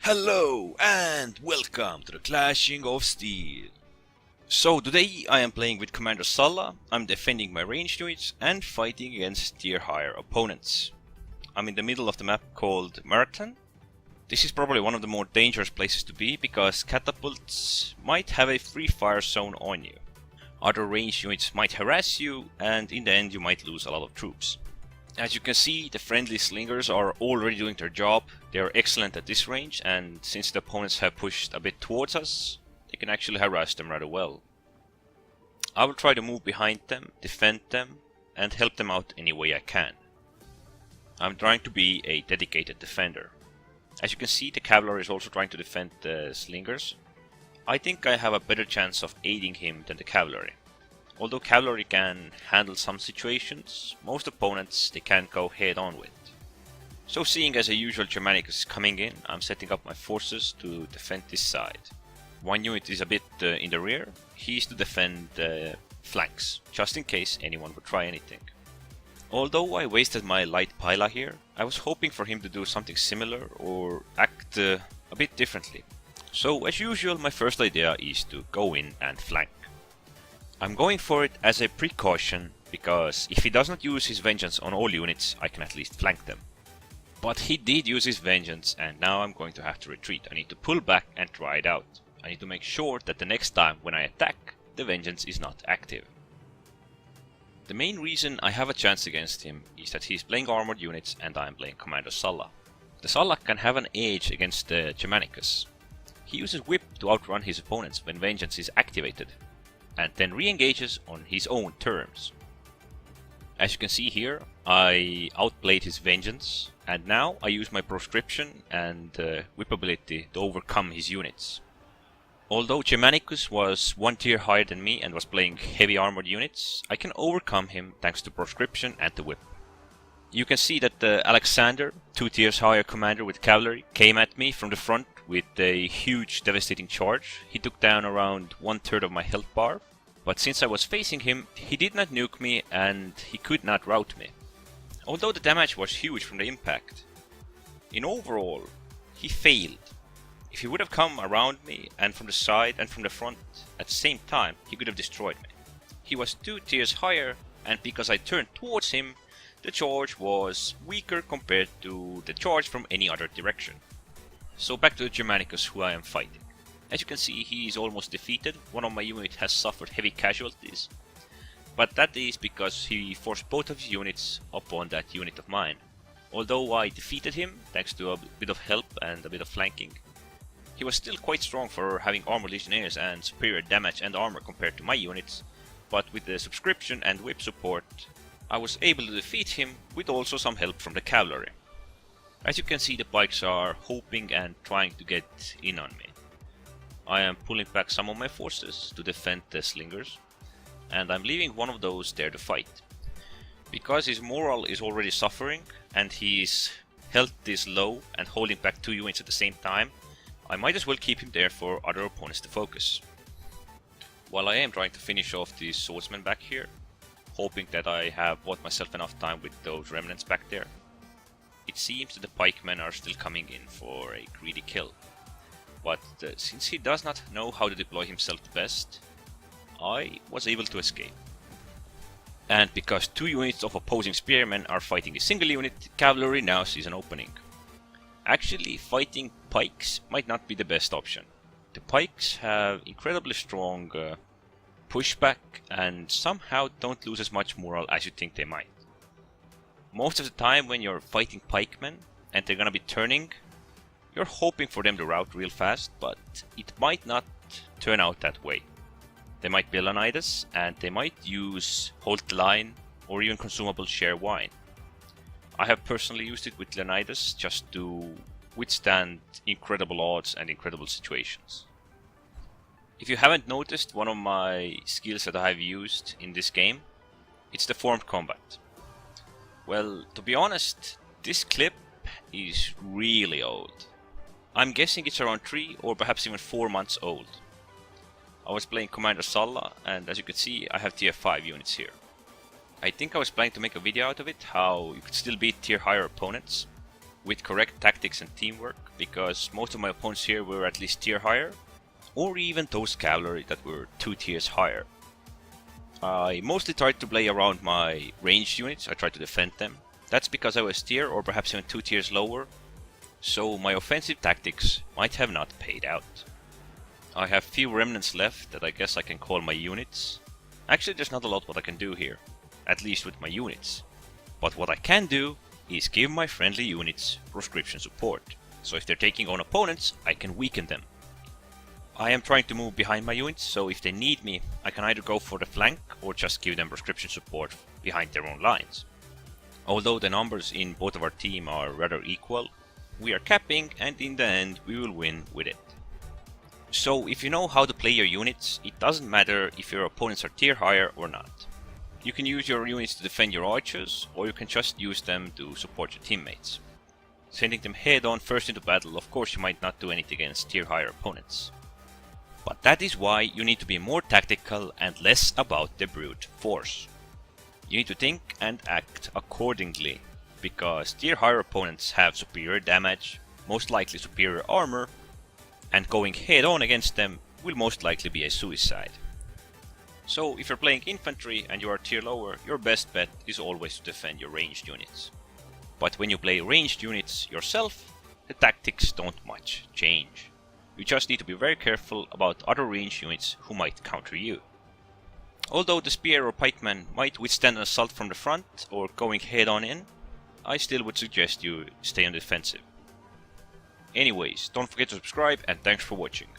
Hello and welcome to the Clashing of Steel. So today I am playing with Commander Sulla. I'm defending my ranged units and fighting against tier higher opponents. I'm in the middle of the map called Marathon. This is probably one of the more dangerous places to be because catapults might have a free fire zone on you. Other ranged units might harass you and in the end you might lose a lot of troops. As you can see, the friendly slingers are already doing their job. They are excellent at this range, and since the opponents have pushed a bit towards us, they can actually harass them rather well. I will try to move behind them, defend them, and help them out any way I can. I'm trying to be a dedicated defender. As you can see, the cavalry is also trying to defend the slingers. I think I have a better chance of aiding him than the cavalry. Although cavalry can handle some situations, most opponents they can't go head on with. So seeing as a usual Germanicus is coming in, I'm setting up my forces to defend this side. One unit is a bit in the rear, he is to defend the flanks, just in case anyone would try anything. Although I wasted my light pila here, I was hoping for him to do something similar or act a bit differently. So as usual, my first idea is to go in and flank. I'm going for it as a precaution, because if he does not use his vengeance on all units, I can at least flank them. But he did use his vengeance, and now I'm going to have to retreat. I need to pull back and try it out. I need to make sure that the next time when I attack, the vengeance is not active. The main reason I have a chance against him is that he's playing armored units and I'm playing Commander Sulla. The Sulla can have an edge against the Germanicus. He uses whip to outrun his opponents when vengeance is activated, and then re-engages on his own terms. As you can see here, I outplayed his vengeance, and now I use my proscription and whip ability to overcome his units. Although Germanicus was one tier higher than me and was playing heavy armored units, I can overcome him thanks to proscription and the whip. You can see that Alexander, 2 tiers higher commander with cavalry, came at me from the front with a huge devastating charge. He took down around 1/3 of my health bar, but since I was facing him, he did not nuke me and he could not rout me. Although the damage was huge from the impact, in overall, he failed. If he would have come around me and from the side and from the front at the same time, he could have destroyed me. He was 2 tiers higher, and because I turned towards him, the charge was weaker compared to the charge from any other direction. So back to the Germanicus who I am fighting. As you can see, he is almost defeated. One of my units has suffered heavy casualties, but that is because he forced both of his units upon that unit of mine. Although I defeated him thanks to a bit of help and a bit of flanking, he was still quite strong for having armored legionnaires and superior damage and armor compared to my units, but with the subscription and whip support, I was able to defeat him with also some help from the cavalry. As you can see, the pikes are hoping and trying to get in on me. I am pulling back some of my forces to defend the slingers, and I'm leaving one of those there to fight. Because his morale is already suffering and his health is low and holding back 2 units at the same time, I might as well keep him there for other opponents to focus. While I am trying to finish off the swordsman back here, hoping that I have bought myself enough time with those remnants back there, it seems that the pikemen are still coming in for a greedy kill. But since he does not know how to deploy himself the best, I was able to escape. And because 2 units of opposing spearmen are fighting a single unit, the cavalry now sees an opening. Actually, fighting pikes might not be the best option. The pikes have incredibly strong pushback and somehow don't lose as much morale as you think they might. Most of the time when you're fighting pikemen and they're gonna be turning, you're hoping for them to rout real fast, but it might not turn out that way. They might be Leonidas and they might use hold the line or even consumable share wine. I have personally used it with Leonidas just to withstand incredible odds and incredible situations. If you haven't noticed one of my skills that I have used in this game, it's the formed combat. Well, to be honest, this clip is really old. I'm guessing it's around 3 or perhaps even 4 months old. I was playing Commander Sulla, and as you can see, I have tier 5 units here. I think I was planning to make a video out of it, how you could still beat tier higher opponents. with correct tactics and teamwork, because most of my opponents here were at least tier higher, or even those cavalry that were 2 tiers higher. I mostly tried to play around my ranged units. I tried to defend them. That's because I was tier or perhaps even 2 tiers lower, so my offensive tactics might have not paid out. I have few remnants left that I guess I can call my units. Actually, there's not a lot what I can do here, at least with my units. But what I can do is give my friendly units proscription support, so if they're taking on opponents, I can weaken them. I am trying to move behind my units, so if they need me, I can either go for the flank or just give them proscription support behind their own lines. Although the numbers in both of our team are rather equal, we are capping, and in the end we will win with it. So if you know how to play your units, it doesn't matter if your opponents are tier higher or not. You can use your units to defend your archers, or you can just use them to support your teammates. Sending them head on first into battle, of course you might not do anything against tier higher opponents. But that is why you need to be more tactical and less about the brute force. You need to think and act accordingly, because tier higher opponents have superior damage, most likely superior armor, and going head on against them will most likely be a suicide. So if you're playing infantry and you are tier lower, your best bet is always to defend your ranged units. But when you play ranged units yourself, the tactics don't much change. You just need to be very careful about other ranged units who might counter you. Although the spear or pikeman might withstand an assault from the front or going head on in, I still would suggest you stay on the defensive. Anyways, don't forget to subscribe and thanks for watching.